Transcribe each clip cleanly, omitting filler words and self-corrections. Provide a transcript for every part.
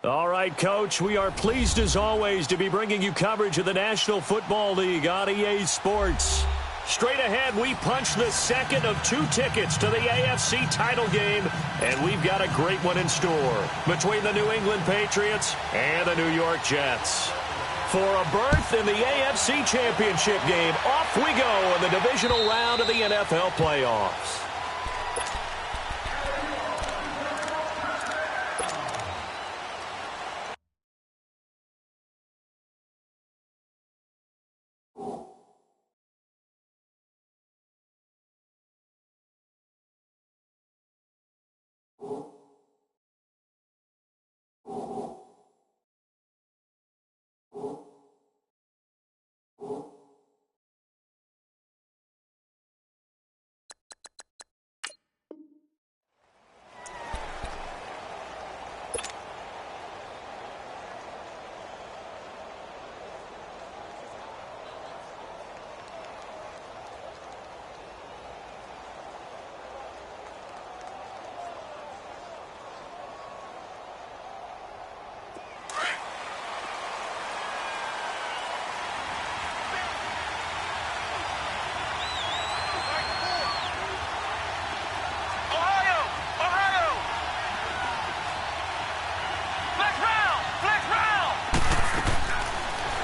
All right, Coach, we are pleased as always to be bringing you coverage of the National Football League on EA Sports. Straight ahead, we punch the second of 2 tickets to the AFC title game, and we've got a great one in store between the New England Patriots and the New York Jets. For a berth in the AFC Championship game, off we go in the divisional round of the NFL playoffs.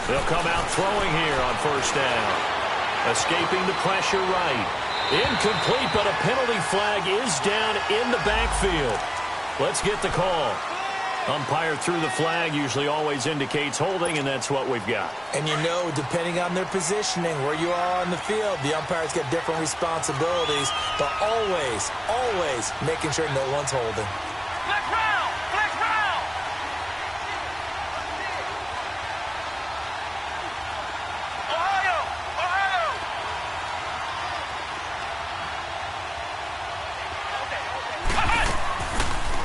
They'll come out throwing here on first down. Escaping the pressure right. Incomplete, but a penalty flag is down in the backfield. Let's get the call. Umpire threw the flag, usually always indicates holding, and that's what we've got. And you know, depending on their positioning, where you are on the field, the umpires get different responsibilities, but always making sure no one's holding.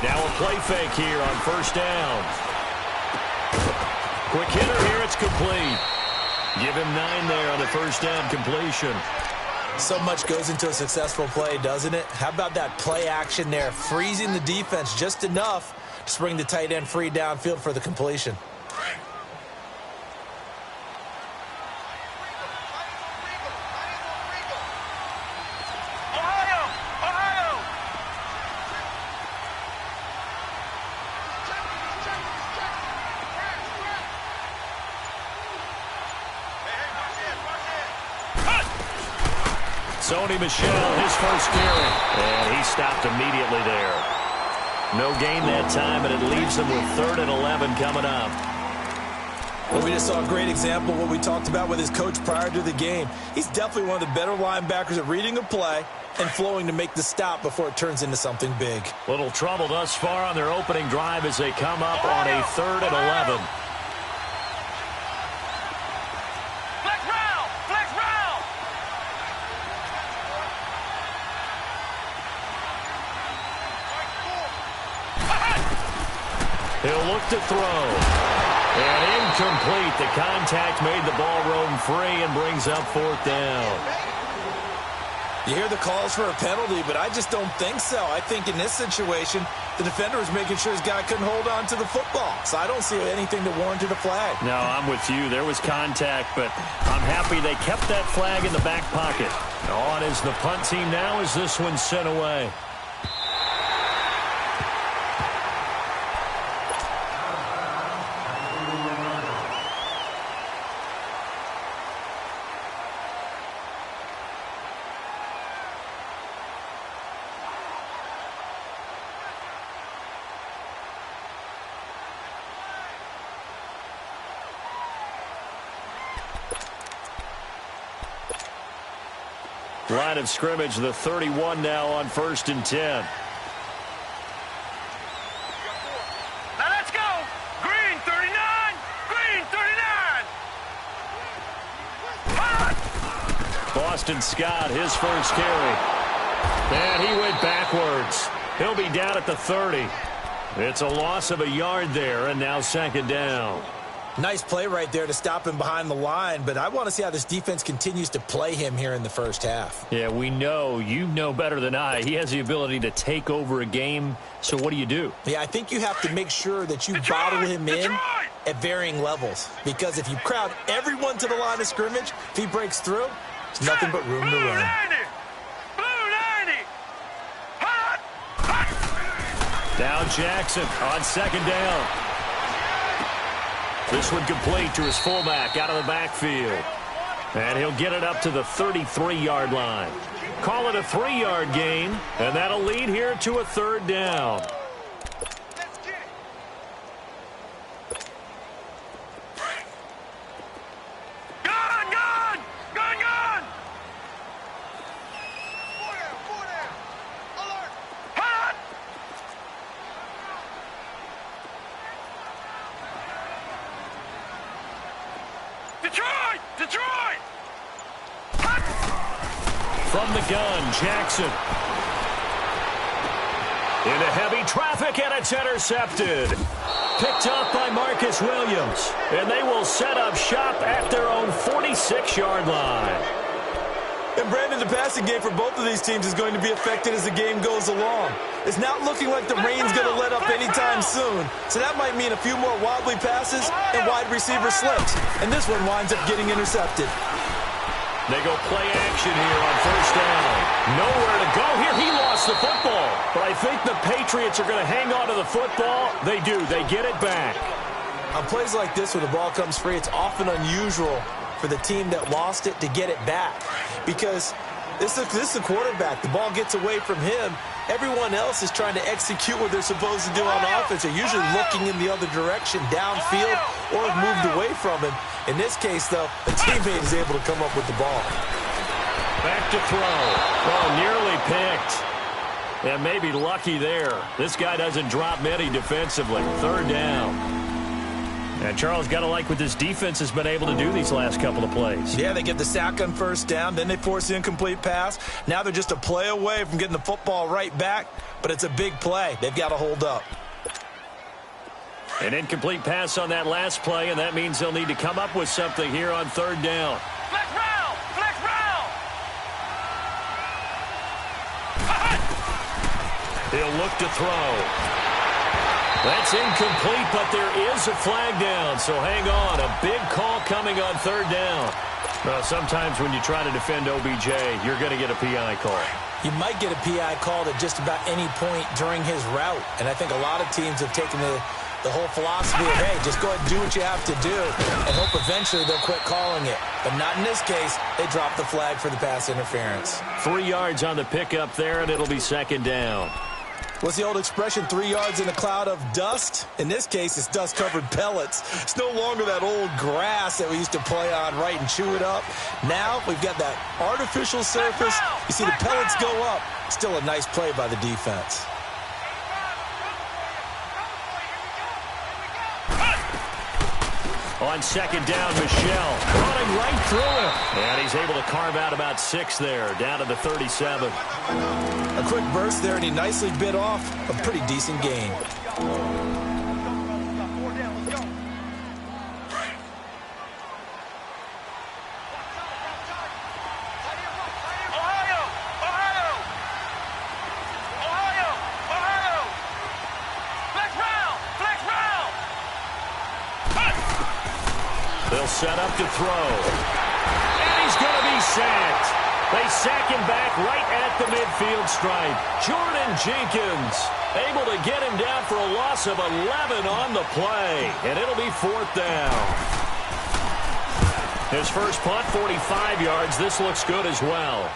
Now a play fake here on first down. Quick hitter here, it's complete. Give him 9 there on the first down completion. So much goes into a successful play, doesn't it? How about that play action there, freezing the defense just enough to bring the tight end free downfield for the completion. Sony Michel, his first carry, and he stopped immediately there. No gain that time, and it leaves them with 3rd and 11 coming up. Well, we just saw a great example of what we talked about with his coach prior to the game. He's definitely one of the better linebackers at reading a play and flowing to make the stop before it turns into something big. Little trouble thus far on their opening drive as they come up on a 3rd and 11. He'll look to throw. And incomplete. The contact made the ball roam free and brings up 4th down. You hear the calls for a penalty, but I just don't think so. I think in this situation, the defender was making sure his guy couldn't hold on to the football. So I don't see anything that warranted a flag. No, I'm with you. There was contact, but I'm happy they kept that flag in the back pocket. On is the punt team now as this one's sent away. Line of scrimmage, the 31 now on 1st and 10. Now let's go. Green 39. Green 39. Boston Scott, his first carry. And he went backwards. He'll be down at the 30. It's a loss of a yard there, and now 2nd down. Nice play right there to stop him behind the line, but I want to see how this defense continues to play him here in the first half. Yeah, we know. You know better than I. He has the ability to take over a game, so what do? Yeah, I think you have to make sure that you bottle him in at varying levels, because if you crowd everyone to the line of scrimmage, if he breaks through, there's nothing but room to run. Now Jackson on second down. This one complete to his fullback out of the backfield. And he'll get it up to the 33-yard line. Call it a 3-yard gain, and that'll lead here to a third down. Detroit! From the gun, Jackson. Into heavy traffic, and it's intercepted. Picked off by Marcus Williams. And they will set up shop at their own 46-yard line. And Brandon, the passing game for both of these teams is going to be affected as the game goes along. It's not looking like the rain's going to let up anytime soon. So that might mean a few more wobbly passes and wide receiver slips. And this one winds up getting intercepted. They go play action here on first down. Nowhere to go here. He lost the football. But I think the Patriots are going to hang on to the football. They do. They get it back. On plays like this where the ball comes free, it's often unusual for the team that lost it to get it back, because this is the quarterback. The ball gets away from him. Everyone else is trying to execute what they're supposed to do on offense. They're usually looking in the other direction, downfield, or have moved away from him. In this case, though, a teammate is able to come up with the ball. Back to throw. Oh, nearly picked. And maybe lucky there. This guy doesn't drop many defensively. Third down. And Charles, got to like what this defense has been able to do these last couple of plays. Yeah, they get the sack on first down, then they force the incomplete pass. Now they're just a play away from getting the football right back, but it's a big play. They've got to hold up. An incomplete pass on that last play, and that means they'll need to come up with something here on third down. Flex round! Flex round! He'll look to throw. That's incomplete, but there is a flag down, so hang on. A big call coming on third down. Well, sometimes when you try to defend OBJ, you're going to get a PI call. You might get a PI called at just about any point during his route, and I think a lot of teams have taken the whole philosophy of, hey, just go ahead and do what you have to do and hope eventually they'll quit calling it. But not in this case. They drop the flag for the pass interference. 3 yards on the pickup there, and it'll be second down. What's the old expression, 3 yards in a cloud of dust? In this case, it's dust-covered pellets. It's no longer that old grass that we used to play on, right, and chew it up. Now we've got that artificial surface. You see the pellets go up. Still a nice play by the defense. On second down, Michelle running right through him. And he's able to carve out about 6 there, down to the 37. A quick burst there, and he nicely bit off a pretty decent gain. They'll set up to throw. And he's going to be sacked. They sack him back right at the midfield stripe. Jordan Jenkins able to get him down for a loss of 11 on the play. And it'll be fourth down. His first punt, 45 yards. This looks good as well.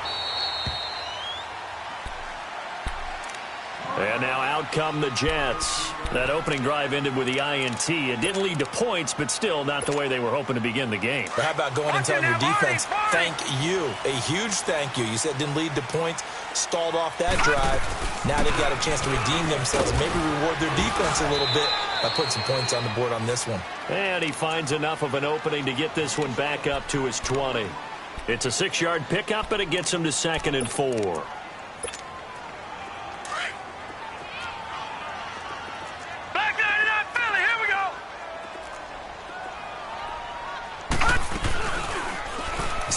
And now out come the Jets. That opening drive ended with the INT. It didn't lead to points, but still not the way they were hoping to begin the game. But how about going and telling your defense, thank you, a huge thank you. You said it didn't lead to points, stalled off that drive. Now they've got a chance to redeem themselves, maybe reward their defense a little bit by putting some points on the board on this one. And he finds enough of an opening to get this one back up to his 20. It's a 6-yard pickup, but it gets him to 2nd and 4.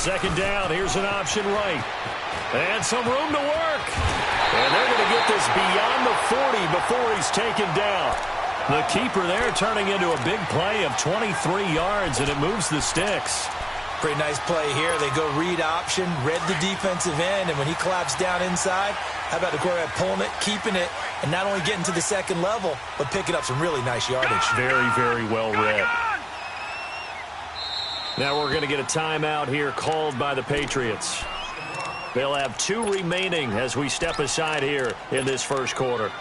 second down. Here's an option right. And some room to work. And they're going to get this beyond the 40 before he's taken down. The keeper there turning into a big play of 23 yards, and it moves the sticks. Pretty nice play here. They go read option, read the defensive end, and when he collapsed down inside, how about the quarterback pulling it, keeping it, and not only getting to the second level, but picking up some really nice yardage. Very, very well read. Now we're going to get a timeout here called by the Patriots. They'll have 2 remaining as we step aside here in this first quarter.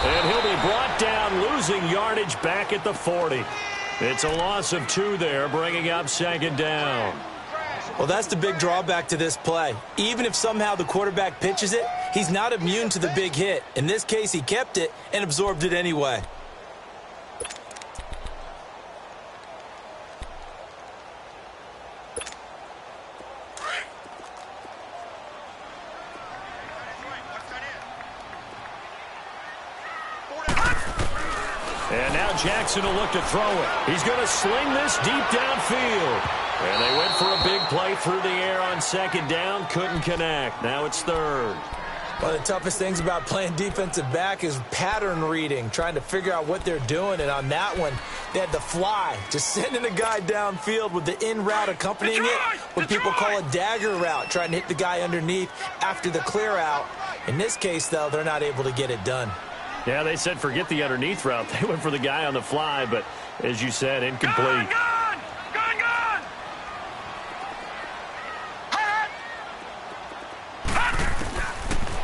And he'll be brought down, losing yardage back at the 40. It's a loss of 2 there, bringing up second down. Well, that's the big drawback to this play. Even if somehow the quarterback pitches it, he's not immune to the big hit. In this case, he kept it and absorbed it anyway. And now Jackson will look to throw it. He's going to sling this deep downfield. And they went for a big play through the air on second down. Couldn't connect. Now it's third. One of the toughest things about playing defensive back is pattern reading, trying to figure out what they're doing. And on that one, they had to fly, just sending a guy downfield with the in route accompanying it, what people call a dagger route, trying to hit the guy underneath after the clear out. In this case, though, they're not able to get it done. Yeah, they said forget the underneath route. They went for the guy on the fly, but as you said, incomplete. Gun!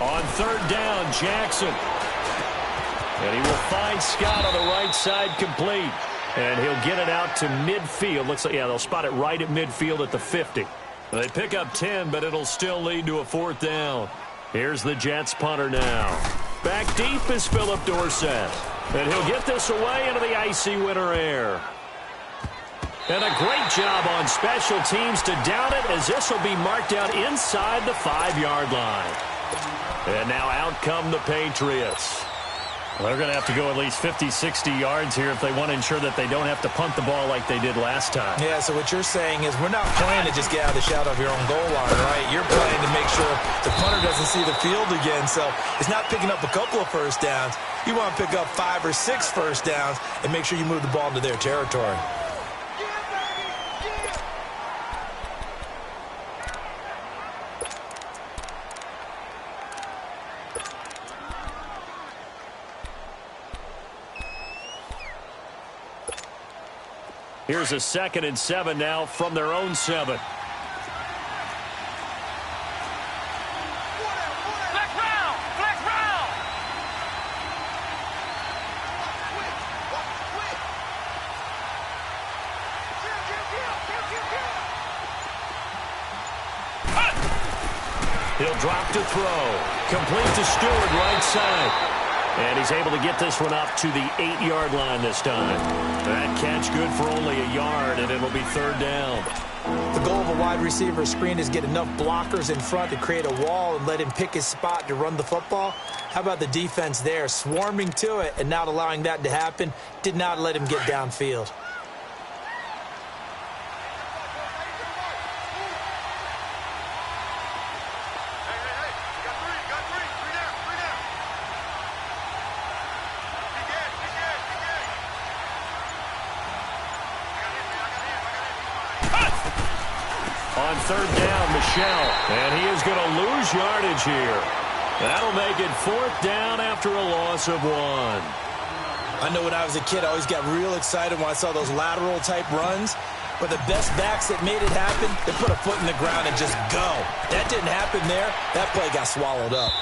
On third down, Jackson. And he will find Scott on the right side, complete. And he'll get it out to midfield. Looks like, yeah, they'll spot it right at midfield at the 50. They pick up 10, but it'll still lead to a 4th down. Here's the Jets punter now. Back deep is Philip Dorsett. And he'll get this away into the icy winter air. And a great job on special teams to down it, as this will be marked out inside the 5-yard line. And now out come the Patriots. They're going to have to go at least 50, 60 yards here if they want to ensure that they don't have to punt the ball like they did last time. Yeah, so what you're saying is we're not playing to just get out of the shadow of your own goal line, right? You're playing to make sure the punter doesn't see the field again. So it's not picking up a couple of first downs. You want to pick up 5 or 6 first downs and make sure you move the ball into their territory. Here's a 2nd and 7 now from their own 7. Flex round! Flex round! He'll drop to throw. Complete to Stewart, right side. And he's able to get this one up to the 8-yard line this time. That catch good for only a yard, and it'll be 3rd down. The goal of a wide receiver screen is get enough blockers in front to create a wall and let him pick his spot to run the football. How about the defense there, swarming to it and not allowing that to happen? Did not let him get downfield. On 3rd down, Michelle. And he is going to lose yardage here. That'll make it 4th down after a loss of 1. I know when I was a kid, I always got real excited when I saw those lateral-type runs. But the best backs that made it happen, they put a foot in the ground and just go. That didn't happen there. That play got swallowed up.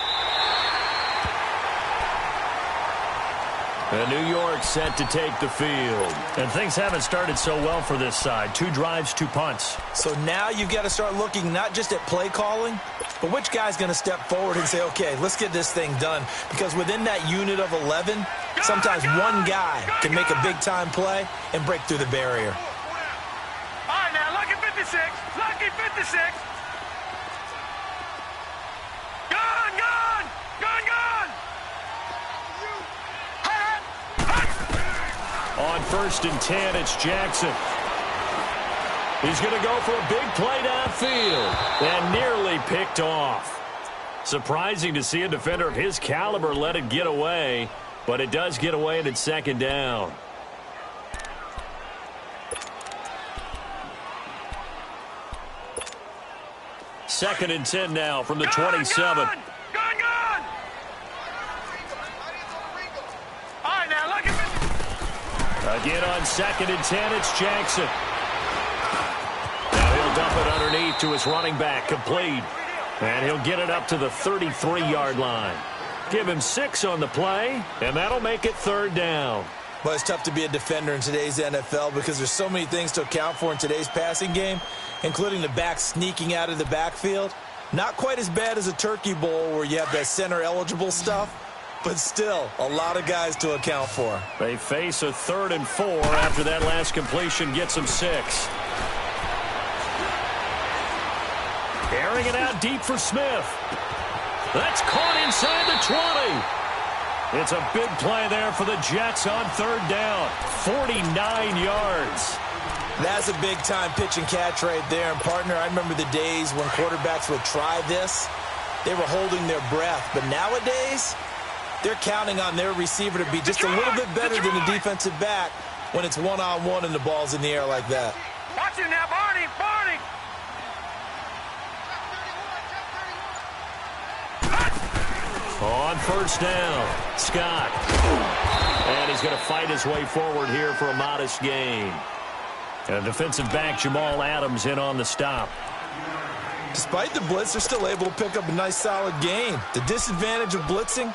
And New York set to take the field. And things haven't started so well for this side. 2 drives, 2 punts. So now you've got to start looking not just at play calling, but which guy's going to step forward and say, okay, let's get this thing done. Because within that unit of 11, sometimes one guy can make a big-time play and break through the barrier. All right, now, lucky 56. Lucky 56. 56. Gun, gun, gun, gun. On 1st and 10, it's Jackson. He's going to go for a big play downfield and nearly picked off. Surprising to see a defender of his caliber let it get away, but it does get away and it's 2nd down. Second and 10 now from the 27. Gun, gun. All right, now look at this. Again on 2nd and 10, it's Jackson. Now he'll dump it underneath to his running back, complete. And he'll get it up to the 33-yard line. Give him 6 on the play, and that'll make it 3rd down. Well, it's tough to be a defender in today's NFL because there's so many things to account for in today's passing game, including the back sneaking out of the backfield. Not quite as bad as a turkey bowl where you have that center-eligible stuff, but still a lot of guys to account for. They face a 3rd and 4 after that last completion gets them 6. Airing it out deep for Smith. That's caught inside the 20. It's a big play there for the Jets on 3rd down. 49 yards. That's a big-time pitch and catch right there. And, partner, I remember the days when quarterbacks would try this. They were holding their breath. But nowadays, they're counting on their receiver to be just a little bit better than the defensive back when it's one-on-one and the ball's in the air like that. Watch it now, Barney, Barney. On 1st down, Scott. And he's going to fight his way forward here for a modest gain. And defensive back Jamal Adams in on the stop. Despite the blitz, they're still able to pick up a nice solid gain. The disadvantage of blitzing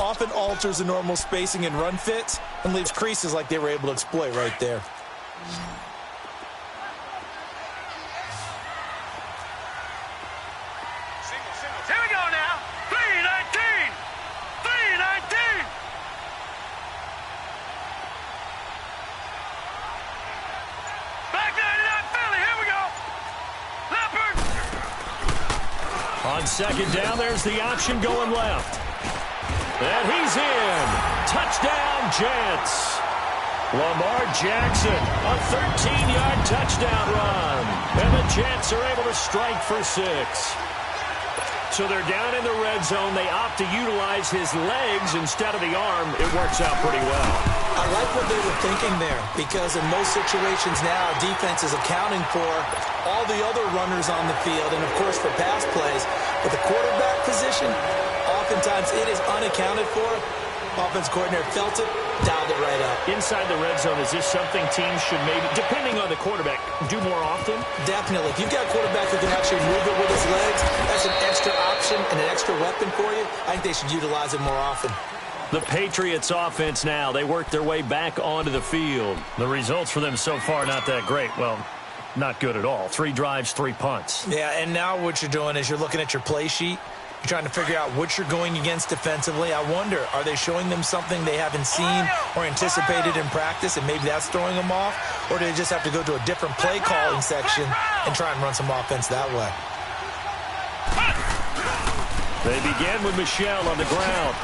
often alters the normal spacing and run fits and leaves creases like they were able to exploit right there. Here we go now. 319. 319. Back 99 Philly. Here we go. Leopard. On 2nd down, there's the option going left. And he's in. Touchdown, Jets. Lamar Jackson, a 13-yard touchdown run. And the Jets are able to strike for 6. So they're down in the red zone. They opt to utilize his legs instead of the arm. It works out pretty well. I like what they were thinking there because in most situations now, defense is accounting for all the other runners on the field and, of course, for pass plays. But the quarterback position, oftentimes it is unaccounted for. Offense coordinator felt it, dialed it right up. Inside the red zone, is this something teams should maybe, depending on the quarterback, do more often? Definitely. If you've got a quarterback who can actually move it with his legs, that's an extra option and an extra weapon for you. I think they should utilize it more often. The Patriots offense now, they work their way back onto the field. The results for them so far, not that great. Well, not good at all. 3 drives, 3 punts. Yeah, and now what you're doing is you're looking at your play sheet. You're trying to figure out what you're going against defensively. I wonder, are they showing them something they haven't seen or anticipated in practice, and maybe that's throwing them off? Or do they just have to go to a different play calling section and try and run some offense that way? They begin with Michel on the ground.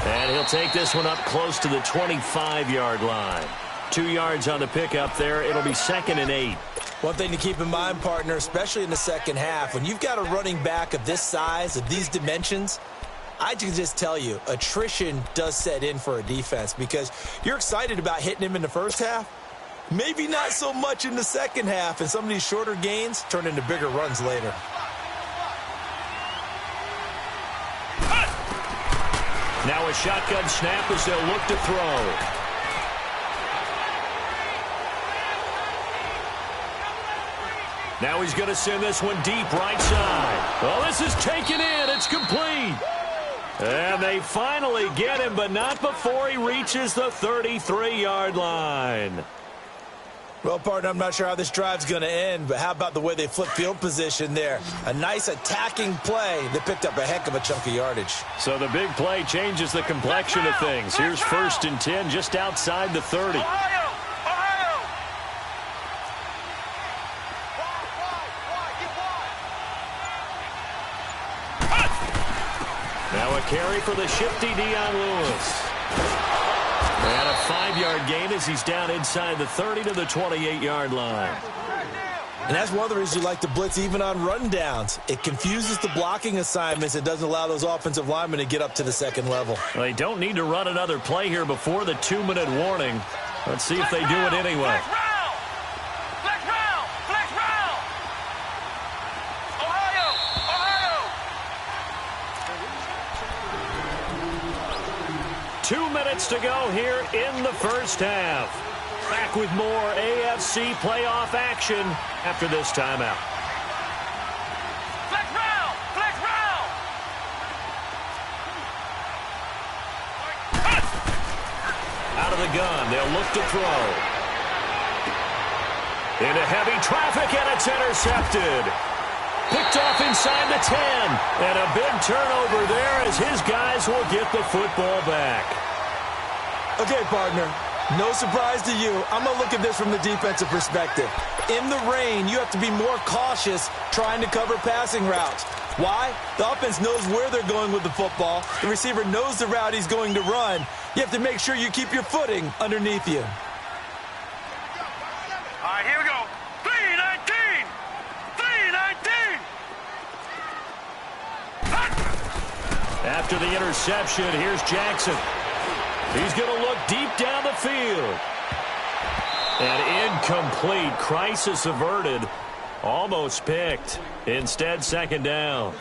And he'll take this one up close to the 25-yard line. 2 yards on the pickup there. It'll be 2nd and 8. One thing to keep in mind, partner, especially in the second half, when you've got a running back of this size, of these dimensions, I can just tell you, attrition does set in for a defense because you're excited about hitting him in the first half. Maybe not so much in the second half, and some of these shorter gains turn into bigger runs later. Now a shotgun snap as they'll look to throw. Now he's going to send this one deep right side. Well, this is taken in. It's complete. And they finally get him, but not before he reaches the 33-yard line. Well, partner, I'm not sure how this drive's going to end, but how about the way they flip field position there? A nice attacking play that picked up a heck of a chunk of yardage. So the big play changes the complexion of things. Here's 1st and 10 just outside the 30. Ohio! Ohio! Now a carry for the shifty Dion Lewis. And a 5-yard gain as he's down inside the 30 to the 28-yard line. And that's one of the reasons you like to blitz even on rundowns. It confuses the blocking assignments. It doesn't allow those offensive linemen to get up to the second level. Well, they don't need to run another play here before the 2-minute warning. Let's see if they do it anyway. Flex round! Flex round! Ohio! Ohio! 2 minutes to go here in the first half. Back with more AFC playoff action after this timeout. Flex round! Flex round! Out of the gun, they'll look to throw. Into heavy traffic, and it's intercepted. Picked off inside the 10. And a big turnover there as his guys will get the football back. Okay, partner. No surprise to you. I'm going to look at this from the defensive perspective. In the rain, you have to be more cautious trying to cover passing routes. Why? The offense knows where they're going with the football. The receiver knows the route he's going to run. You have to make sure you keep your footing underneath you. All right, here we go. 3-19! 3-19! After the interception, here's Jackson. He's going to look deep down the field. And incomplete. Crisis averted. Almost picked. Instead, second down.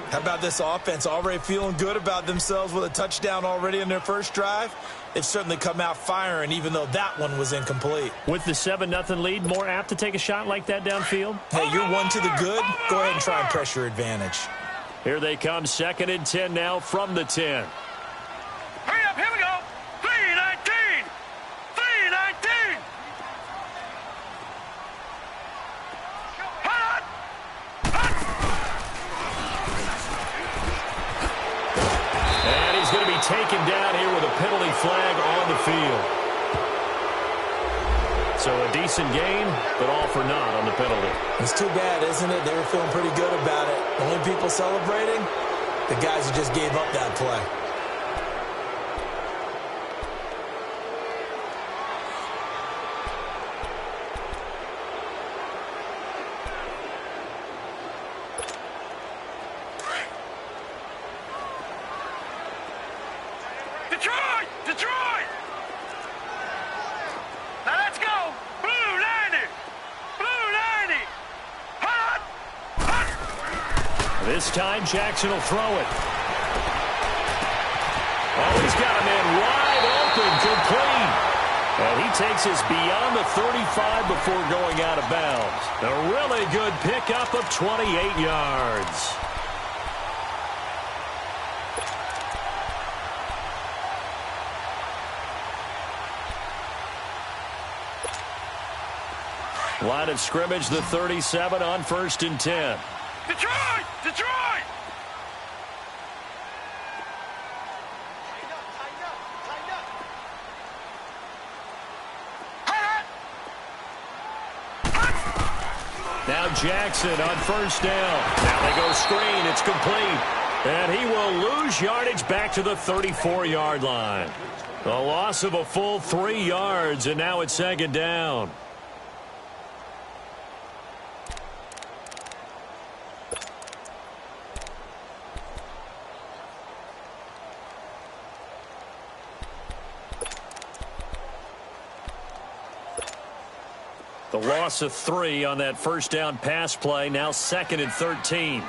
How about this offense? Already feeling good about themselves with a touchdown already in their first drive. They've certainly come out firing, even though that one was incomplete. With the 7-0 lead, more apt to take a shot like that downfield? Hey, you're one to the good. Go ahead and try and press your advantage. Here they come, 2nd and 10 now from the 10. Hurry up, here we go. 3-19! 3-19! Hot! And he's going to be taken down here with a penalty flag on the field. So a decent gain, but all for naught on the penalty. It's too bad, isn't it? They were feeling pretty good about it. The only people celebrating, the guys who just gave up that play. Detroit! Detroit! Now let's go! Blue 90! Blue 90! Hot! Hot! This time, Jackson will throw it. Oh, he's got a man wide open, complete. And he takes us beyond the 35 before going out of bounds. A really good pickup of 28 yards. Line of scrimmage, the 37 on 1st and 10. Detroit! Detroit! Now Jackson on 1st down. Now they go screen. It's complete. And he will lose yardage back to the 34-yard line. A loss of a full 3 yards, and now it's 2nd down. The loss of 3 on that 1st down pass play. Now 2nd and 13.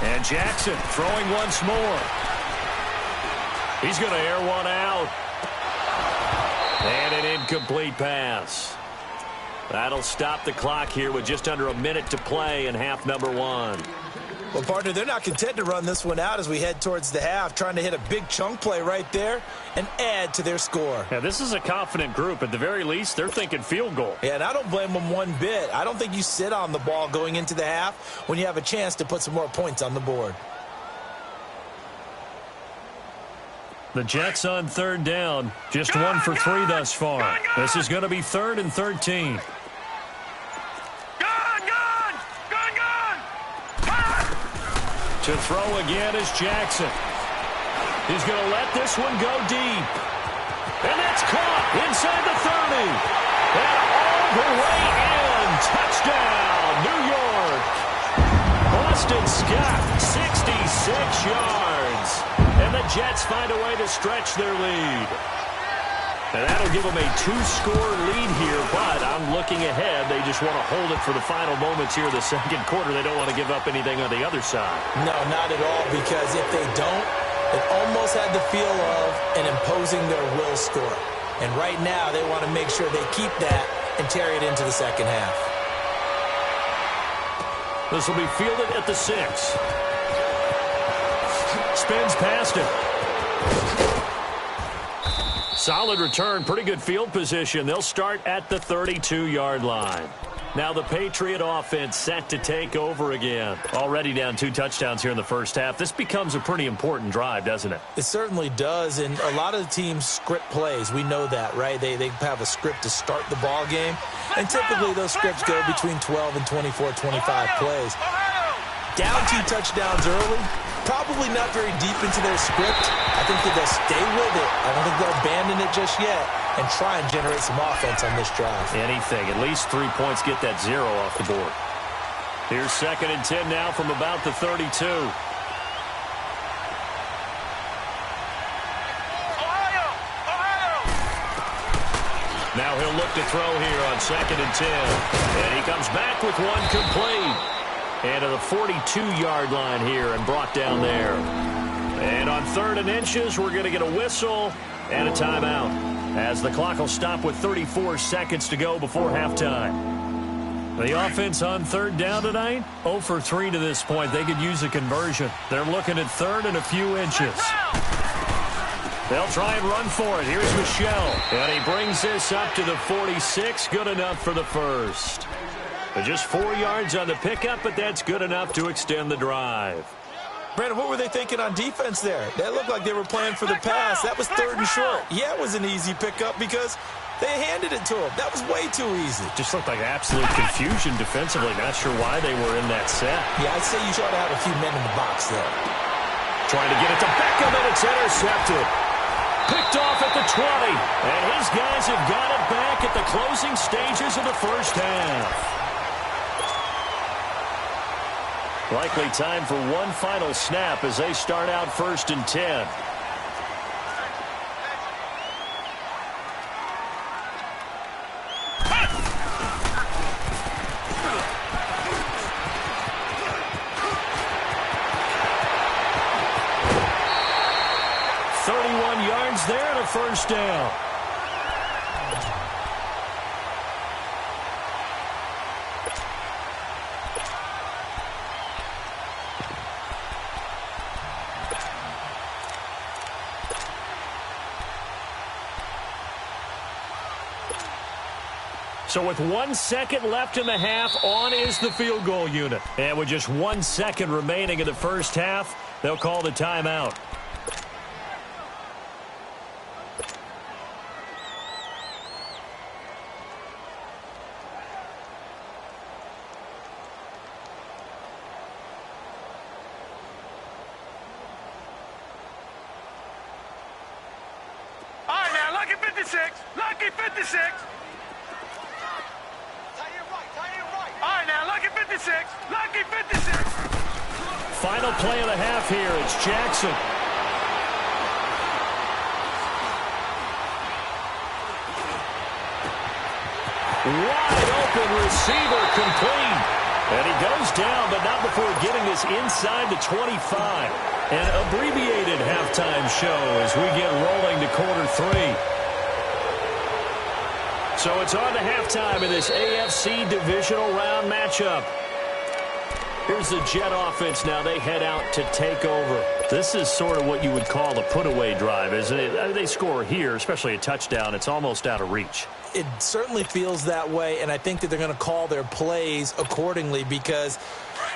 And Jackson throwing once more. He's going to air one out. And an incomplete pass. That'll stop the clock here with just under a minute to play in half number 1. Well, partner, they're not content to run this one out as we head towards the half, trying to hit a big chunk play right there and add to their score. Yeah, this is a confident group. At the very least, they're thinking field goal. Yeah, and I don't blame them one bit. I don't think you sit on the ball going into the half when you have a chance to put some more points on the board. The Jets on 3rd down. Just 1 for 3 thus far. This is going to be 3rd and 13. Got To throw again is Jackson. He's going to let this one go deep. And that's caught inside the 30. And all the way in. Touchdown, New York. Boston Scott, 66 yards. And the Jets find a way to stretch their lead. And that'll give them a 2-score lead here, but I'm looking ahead. They just want to hold it for the final moments here of the second quarter. They don't want to give up anything on the other side. No, not at all, because if they don't, it almost had the feel of an imposing their will score. And right now, they want to make sure they keep that and carry it into the second half. This will be fielded at the 6. Spins past it. Solid return, pretty good field position. They'll start at the 32-yard line. Now the Patriot offense set to take over again. Already down 2 touchdowns here in the first half. This becomes a pretty important drive, doesn't it? It certainly does, and a lot of the teams script plays. We know that, right? They have a script to start the ball game, and typically those scripts go between 12 and 24, 25 plays. Down 2 touchdowns early, probably not very deep into their script. I think that they'll stay with it. I don't think they'll abandon it just yet and try and generate some offense on this drive. Anything. At least 3 points, get that 0 off the board. Here's 2nd and 10 now from about the 32. Now he'll look to throw here on 2nd and 10. And he comes back with one complete. And to the 42-yard line here and brought down there. And on 3rd and inches, we're going to get a whistle and a timeout, as the clock will stop with 34 seconds to go before halftime. The offense on 3rd down tonight, 0 for 3 to this point. They could use a conversion. They're looking at 3rd and a few inches. They'll try and run for it. Here's Michelle. And he brings this up to the 46. Good enough for the first. But just 4 yards on the pickup, but that's good enough to extend the drive. Brandon, what were they thinking on defense there? That looked like they were playing for the pass. That was 3rd and short. Yeah, it was an easy pickup because they handed it to him. That was way too easy. Just looked like absolute confusion defensively. Not sure why they were in that set. Yeah, I'd say you ought to have a few men in the box there. Trying to get it to Beckham, and it's intercepted. Picked off at the 20. And his guys have got it back at the closing stages of the first half. Likely time for one final snap as they start out 1st and 10. There and a first down. So with 1 second left in the half, on is the field goal unit. And with just 1 second remaining in the first half, they'll call the timeout. Lucky 56. All right, now, lucky 56. Lucky 56. Final play of the half here. It's Jackson. Wide open receiver complete. And he goes down, but not before getting this inside the 25. An abbreviated halftime show as we get rolling to quarter 3. So it's on to halftime in this AFC Divisional round matchup. Here's the Jet offense now. They head out to take over. This is sort of what you would call the put-away drive, isn't it? They score here, especially a touchdown. It's almost out of reach. It certainly feels that way, and I think that they're going to call their plays accordingly because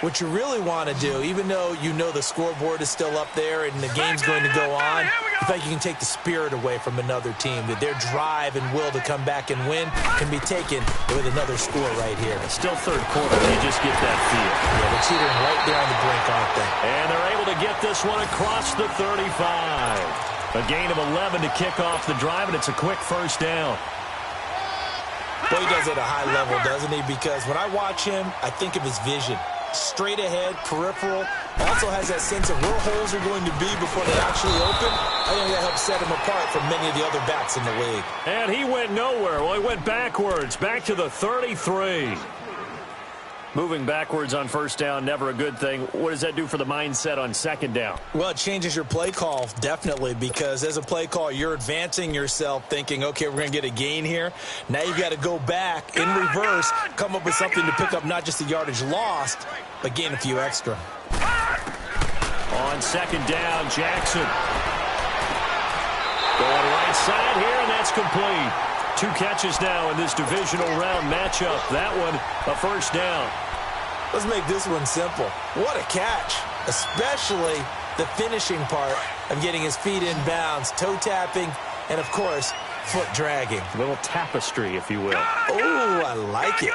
What you really want to do, even though you know the scoreboard is still up there and the game's going to go on, I think you can take the spirit away from another team, that their drive and will to come back and win can be taken with another score right here. It's still third quarter. You just get that feel. Yeah, they're teetering right there on the brink, aren't they? And they're able to get this one across the 35. A gain of 11 to kick off the drive, and it's a quick first down. Boy, he does it at a high level, doesn't he? Because when I watch him, I think of his vision. Straight ahead, peripheral. Also has that sense of where holes are going to be before they actually open. I think that helps set him apart from many of the other backs in the league. And he went nowhere. Well, he went backwards, back to the 33. Moving backwards on first down, never a good thing. What does that do for the mindset on second down? Well, it changes your play call, definitely, because as a play call, you're advancing yourself thinking, okay, we're going to get a gain here. Now you've got to go back in reverse, come up with something to pick up not just the yardage lost, but gain a few extra. On second down, Jackson. Going right side here, and that's complete. 2 catches now in this divisional round matchup. That one, a first down. Let's make this one simple. What a catch, especially the finishing part of getting his feet in bounds, toe tapping, and, of course, foot dragging. A little tapestry, if you will. Oh, I like it.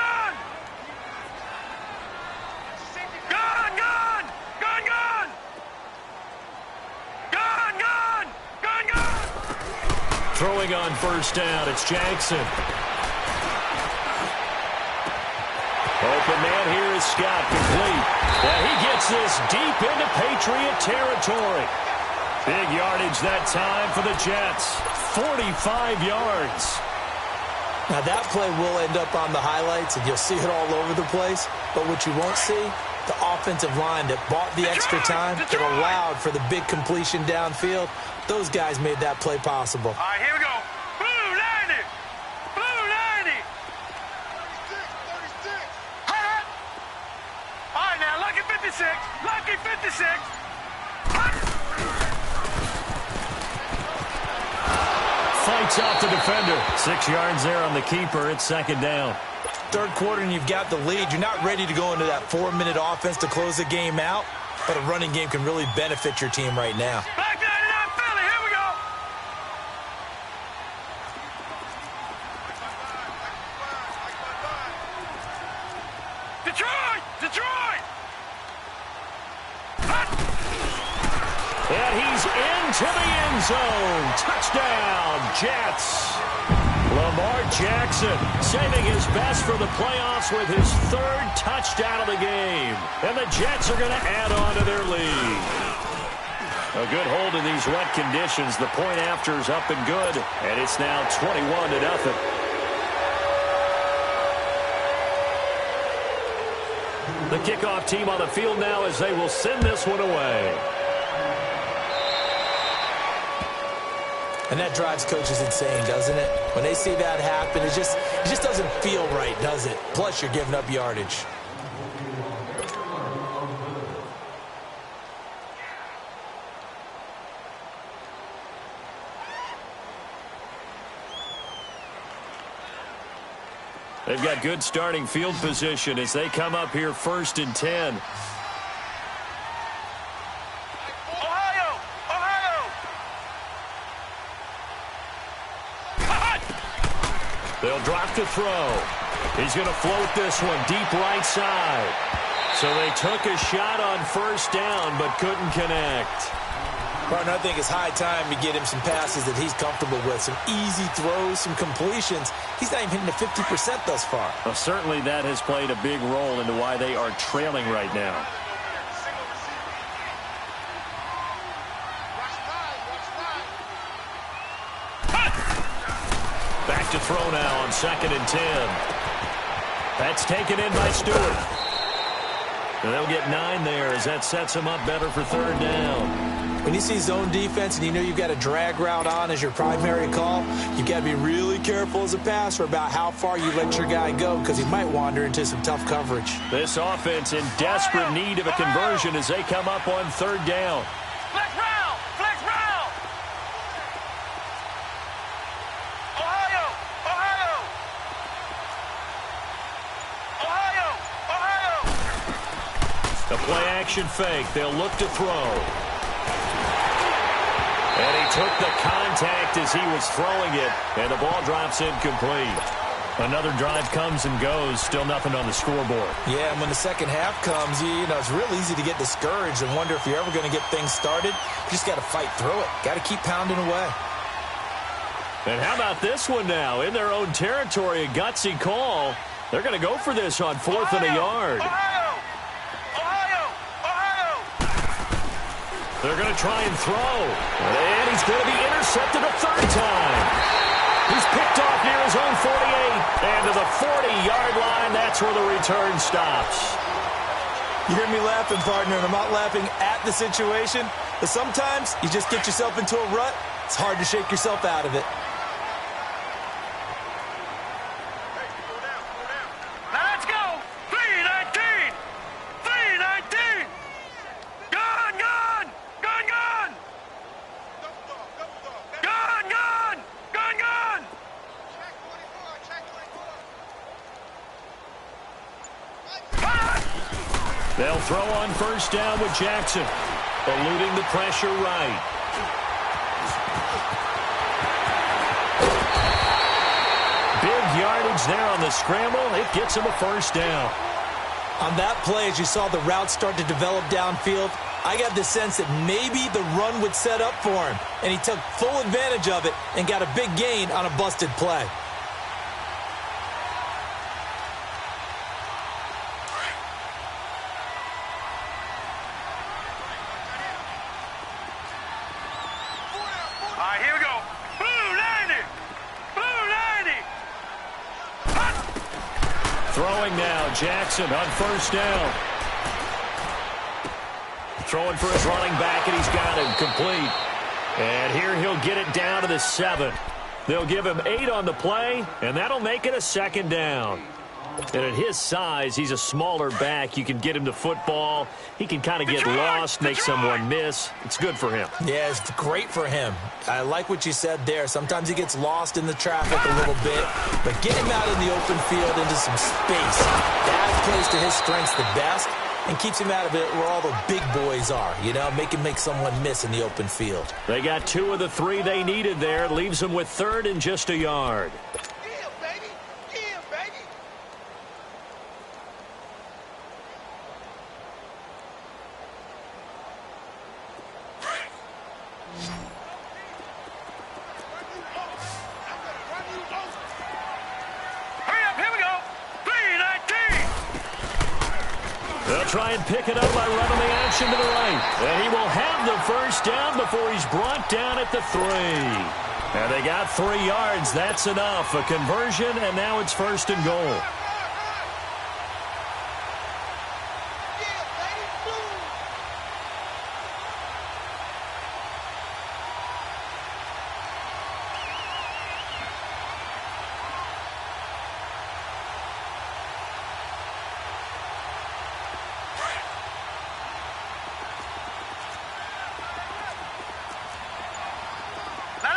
Throwing on first down, it's Jackson. Open man here is Scott, complete. And he gets this deep into Patriot territory. Big yardage that time for the Jets. 45 yards. Now that play will end up on the highlights, and you'll see it all over the place. But what you won't see, the offensive line that bought the extra time, that allowed for the big completion downfield, those guys made that play possible. All right, here we go. Blue 90. Blue 90. Hot. All right, now, lucky 56. Lucky 56. Fights off the defender. 6 yards there on the keeper. It's second down. Third quarter, and you've got the lead. You're not ready to go into that 4-minute offense to close the game out, but a running game can really benefit your team right now. Back 99 Philly. Here we go. Detroit. Detroit. And he's into the end zone. Touchdown, Jets. Lamar Jackson saving his best for the playoffs with his 3rd touchdown of the game. And the Jets are going to add on to their lead. A good hold in these wet conditions. The point after is up and good. And it's now 21-0. The kickoff team on the field now as they will send this one away. And that drives coaches insane, doesn't it? When they see that happen, it just doesn't feel right, does it? Plus, you're giving up yardage. They've got good starting field position as they come up here 1st and 10. They'll drop to throw. He's going to float this one deep right side. So they took a shot on first down but couldn't connect. Partner, I think it's high time to get him some passes that he's comfortable with. Some easy throws, some completions. He's not even hitting the 50% thus far. Well, certainly that has played a big role into why they are trailing right now. Back to throw now on 2nd and 10. That's taken in by Stewart. And they'll get 9 there as that sets them up better for 3rd down. When you see zone defense and you know you've got a drag route on as your primary call, you've got to be really careful as a passer about how far you let your guy go because he might wander into some tough coverage. This offense in desperate need of a conversion as they come up on 3rd down. Flex round. Flex round. Ohio. Ohio. Ohio. Ohio. A play-action fake. They'll look to throw. And he took the contact as he was throwing it, and the ball drops incomplete. Another drive comes and goes. Still nothing on the scoreboard. Yeah, and when the second half comes, you know, it's real easy to get discouraged and wonder if you're ever going to get things started. You just got to fight through it. Got to keep pounding away. And how about this one now? In their own territory, a gutsy call. They're going to go for this on 4th and a yard. They're going to try and throw. And he's going to be intercepted a third time. He's picked off near his own 48. And to the 40-yard line, that's where the return stops. You hear me laughing, partner, and I'm not laughing at the situation. But sometimes you just get yourself into a rut. It's hard to shake yourself out of it. Let's go! 319! 319! Gun, gun! Gun, gun! Gun, gun! Gun, gun! They'll throw on first down with Jackson, eluding the pressure right. Big yardage there on the scramble. It gets him a first down. On that play, as you saw the route start to develop downfield, I got the sense that maybe the run would set up for him, and he took full advantage of it and got a big gain on a busted play. All right, here we go. Blue 90! Blue 90! Hot! Throwing now, Jackson on first down. Throwing for his running back, and he's got him complete. And here he'll get it down to the 7. They'll give him 8 on the play, and that'll make it a second down. And at his size, he's a smaller back. You can get him to football. He can kind of get lost, make someone miss. It's good for him. Yeah, it's great for him. I like what you said there. Sometimes he gets lost in the traffic a little bit, but get him out in the open field into some space. That plays to his strengths the best and keeps him out of it where all the big boys are, you know, make him make someone miss in the open field. They got 2 of the 3 they needed there. Leaves them with 3rd and just a yard. Try and pick it up by running the action to the right. And he will have the first down before he's brought down at the 3. And they got 3 yards. That's enough. A conversion, and now it's 1st and goal.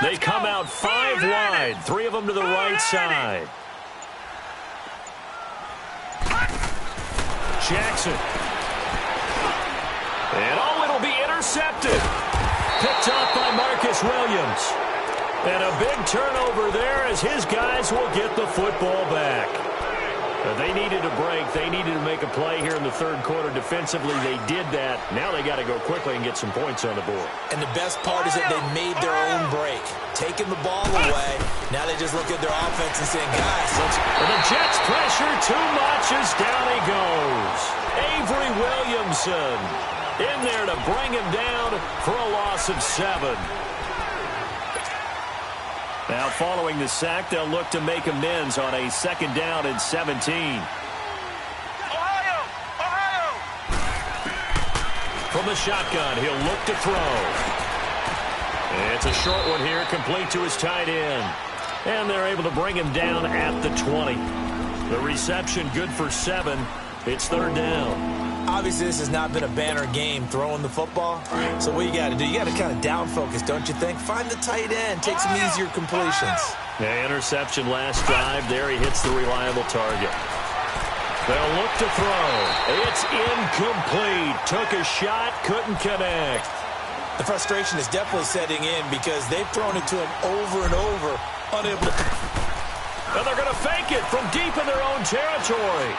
They come out 5 wide, 3 of them to the right side. Jackson. And it'll be intercepted. Picked off by Marcus Williams. And a big turnover there as his guys will get the football back. They needed a break. They needed to make a play here in the 3rd quarter. Defensively, they did that. Now they got to go quickly and get some points on the board. And the best part is that they made their own break. Taking the ball away. Now they just look at their offense and saying, guys, let's... And the Jets pressure too much as down he goes. Avery Williamson in there to bring him down for a loss of 7. Now, following the sack, they'll look to make amends on a 2nd down and 17. Ohio! Ohio! From the shotgun, he'll look to throw. It's a short one here, complete to his tight end. And they're able to bring him down at the 20. The reception good for 7. It's 3rd down. Obviously, this has not been a banner game throwing the football. So what you got to do, you got to kind of down focus, don't you think? Find the tight end, take some easier completions. Yeah, interception last drive. There he hits the reliable target. They'll look to throw. It's incomplete. Took a shot, couldn't connect. The frustration is definitely setting in because they've thrown it to him over and over, unable to... And they're going to fake it from deep in their own territory.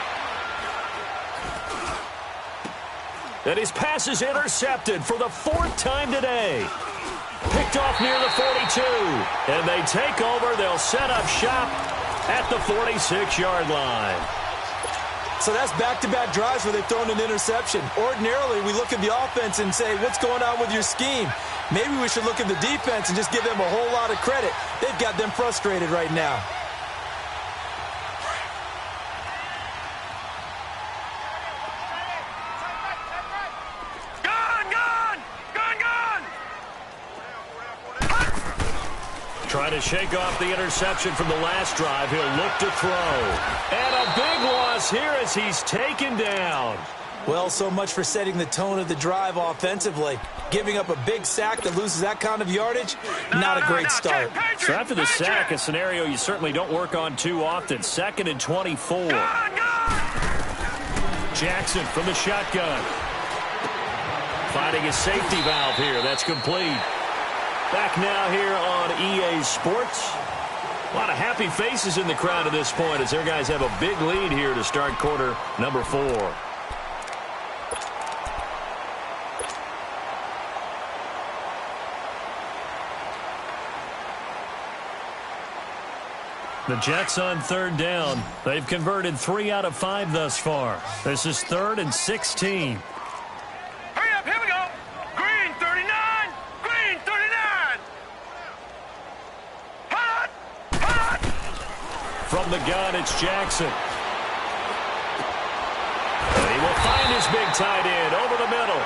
And his pass is intercepted for the fourth time today. Picked off near the 42. And they take over. They'll set up shop at the 46-yard line. So that's back-to-back drives where they've thrown an interception. Ordinarily, we look at the offense and say, what's going on with your scheme? Maybe we should look at the defense and just give them a whole lot of credit. They've got them frustrated right now. Trying to shake off the interception from the last drive. He'll look to throw. And a big loss here as he's taken down. Well, so much for setting the tone of the drive offensively. Giving up a big sack that loses that kind of yardage, not a great start. So after the sack, a scenario you certainly don't work on too often. 2nd and 24. Jackson from the shotgun. Finding a safety valve here. That's complete. Back now here on EA Sports. A lot of happy faces in the crowd at this point as their guys have a big lead here to start quarter number 4. The Jets on 3rd down. They've converted 3 out of 5 thus far. This is 3rd and 16. Hurry up, here we go. Green 39. Green 39. Hot. Hot. From the gun, it's Jackson. And he will find his big tight end over the middle.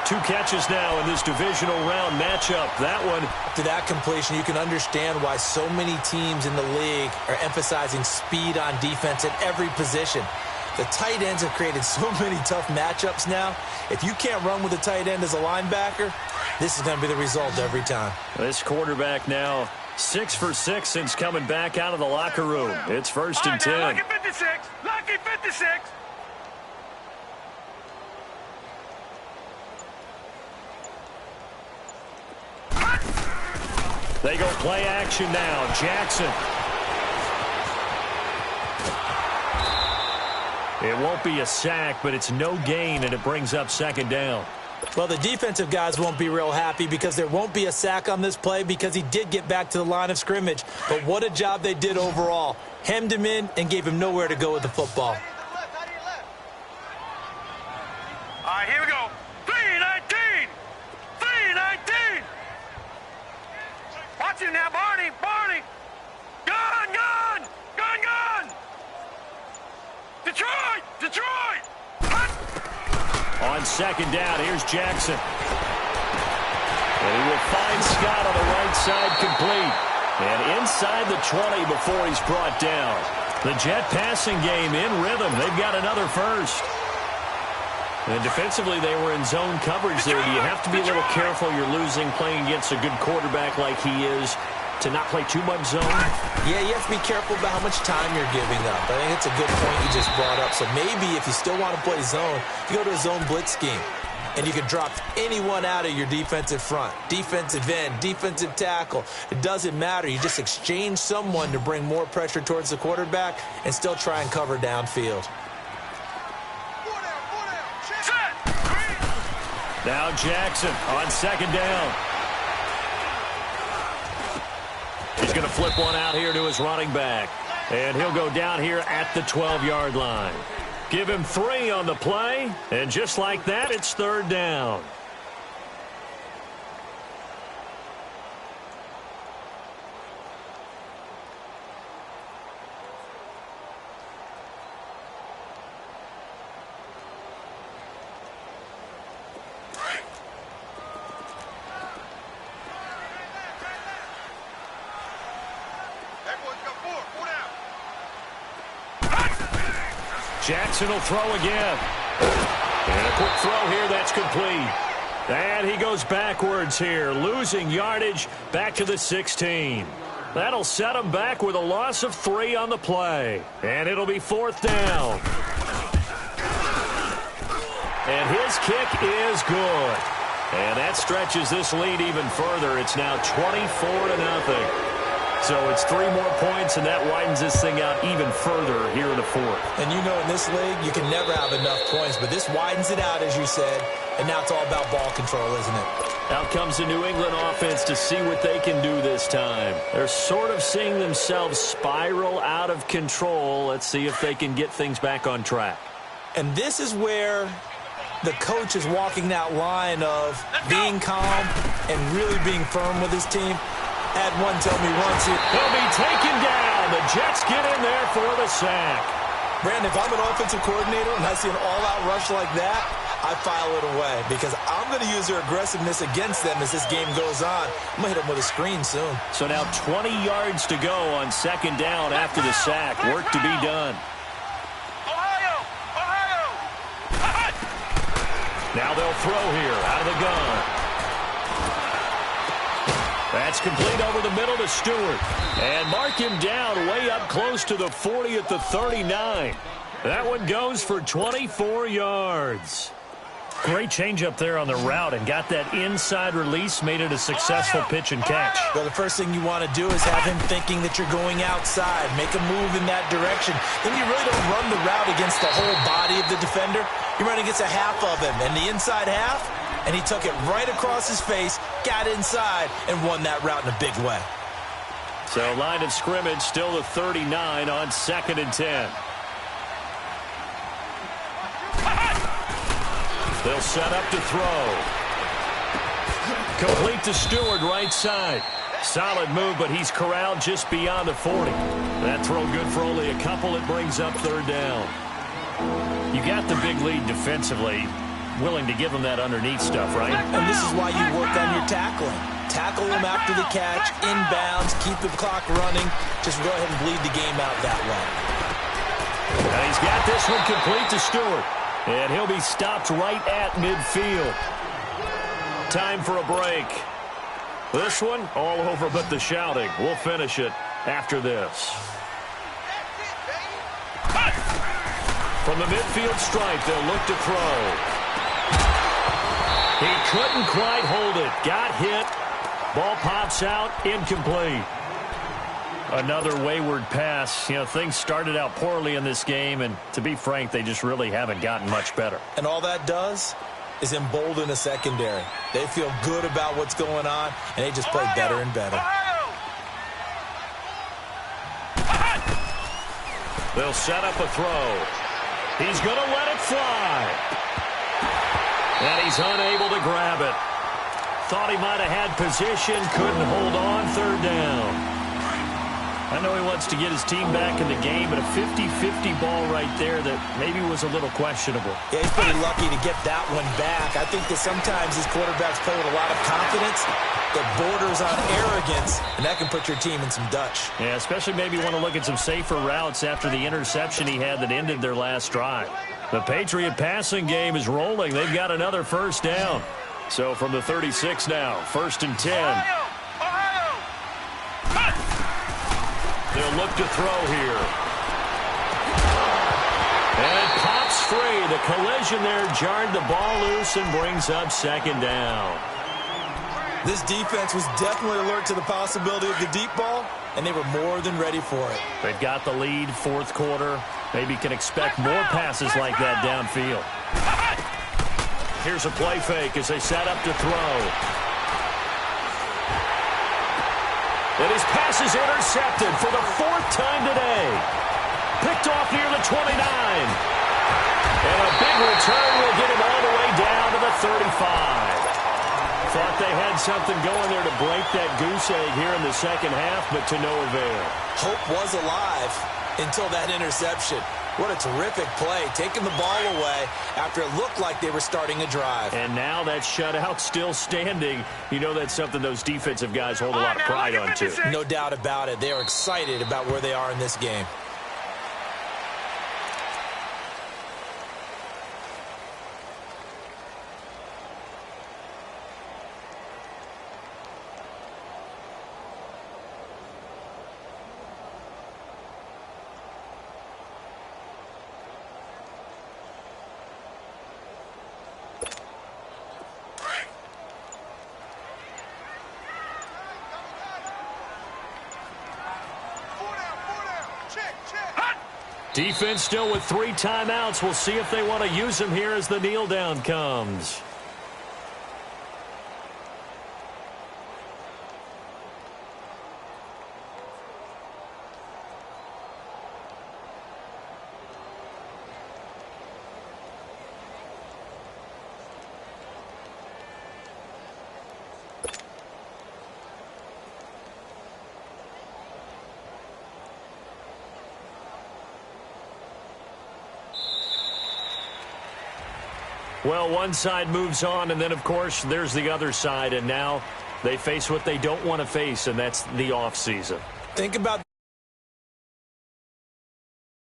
2 catches now in this divisional round matchup. That one. To that completion, you can understand why so many teams in the league are emphasizing speed on defense at every position. The tight ends have created so many tough matchups now. If you can't run with a tight end as a linebacker, this is going to be the result every time. This quarterback now 6 for 6 since coming back out of the locker room. It's 1st and 10. Lucky 56. Lucky 56. They go play action now. Jackson. It won't be a sack, but it's no gain, and it brings up 2nd down. Well, the defensive guys won't be real happy because there won't be a sack on this play because he did get back to the line of scrimmage. But what a job they did overall. Hemmed him in and gave him nowhere to go with the football. All right, here we go. 319. 319. Watch it now, Barney. Barney. Gun, gun. Gun, gun. Detroit. Detroit. Hot. On 2nd down, here's Jackson. And he will find Scott on the right side complete. And inside the 20 before he's brought down. The Jet passing game in rhythm. They've got another first. And defensively, they were in zone coverage there. You have to be a little careful. You're losing playing against a good quarterback like he is to not play too much zone. Yeah, you have to be careful about how much time you're giving up. I think it's a good point you just brought up. So maybe if you still want to play zone, you go to a zone blitz scheme. And you can drop anyone out of your defensive front. Defensive end, defensive tackle. It doesn't matter. You just exchange someone to bring more pressure towards the quarterback and still try and cover downfield. Now Jackson on 2nd down. He's going to flip one out here to his running back. And he'll go down here at the 12-yard line. Give him 3 on the play. And just like that, it's 3rd down. Jackson will throw again. And a quick throw here, that's complete. And he goes backwards here, losing yardage back to the 16. That'll set him back with a loss of 3 on the play. And it'll be 4th down. And his kick is good. And that stretches this lead even further. It's now 24-0. So it's 3 more points, and that widens this thing out even further here in the fourth. And you know in this league, you can never have enough points, but this widens it out, as you said, and now it's all about ball control, isn't it? Out comes the New England offense to see what they can do this time. They're sort of seeing themselves spiral out of control. Let's see if they can get things back on track. And this is where the coach is walking that line of being calm and really being firm with his team. Had one tell me once. He'll be taken down. The Jets get in there for the sack. Brandon, if I'm an offensive coordinator and I see an all-out rush like that, I file it away because I'm going to use their aggressiveness against them as this game goes on. I'm going to hit them with a screen soon. So now 20 yards to go on second down after the sack. Work to be done. Now they'll throw here out of the gun. That's complete over the middle to Stewart. And mark him down way up close to the 40 at the 39. That one goes for 24 yards. Great change up there on the route and got that inside release, made it a successful pitch and catch. Well, the first thing you want to do is have him thinking that you're going outside, make a move in that direction. Then you really don't run the route against the whole body of the defender. You're running against a half of him, and the inside half, and he took it right across his face, got inside, and won that route in a big way. So line of scrimmage still the 39 on 2nd and 10. They'll set up to throw. Complete to Stewart, right side. Solid move, but he's corralled just beyond the 40. That throw good for only a couple. It brings up 3rd down. You got the big lead defensively. Willing to give him that underneath stuff, right? And this is why you work on your tackling. Tackle him after the catch, inbounds, keep the clock running. Just go ahead and bleed the game out that way. And he's got this one complete to Stewart. And he'll be stopped right at midfield. Time for a break. This one, all over but the shouting. We'll finish it after this. From the midfield stripe, they'll look to throw. He couldn't quite hold it. Got hit. Ball pops out. Incomplete. Another wayward pass. You know, things started out poorly in this game, and to be frank, they just really haven't gotten much better. And all that does is embolden a secondary. They feel good about what's going on, and they just play better and better. They'll set up a throw. He's going to let it fly. And he's unable to grab it. Thought he might have had position, couldn't hold on, 3rd down. I know he wants to get his team back in the game, but a 50-50 ball right there that maybe was a little questionable. Yeah, he's pretty lucky to get that one back. I think that sometimes these quarterbacks play with a lot of confidence that borders on arrogance, and that can put your team in some Dutch. Yeah, especially maybe want to look at some safer routes after the interception he had that ended their last drive. The Patriot passing game is rolling. They've got another 1st down. So from the 36 now, 1st and 10. They'll look to throw here. And it pops free. The collision there jarred the ball loose and brings up 2nd down. This defense was definitely alert to the possibility of the deep ball, and they were more than ready for it. They've got the lead, 4th quarter. Maybe can expect more passes like that downfield. Here's a play fake as they set up to throw. And his pass is intercepted for the 4th time today. Picked off near the 29. And a big return will get him all the way down to the 35. Thought they had something going there to break that goose egg here in the 2nd half, but to no avail. Hope was alive until that interception. What a terrific play, taking the ball away after it looked like they were starting a drive. And now that shutout still standing. You know that's something those defensive guys hold a lot of pride on, too. No doubt about it. They are excited about where they are in this game. Defense still with 3 timeouts. We'll see if they want to use them here as the kneel down comes. Well, one side moves on, and then, of course, there's the other side, and now they face what they don't want to face, and that's the offseason. Think about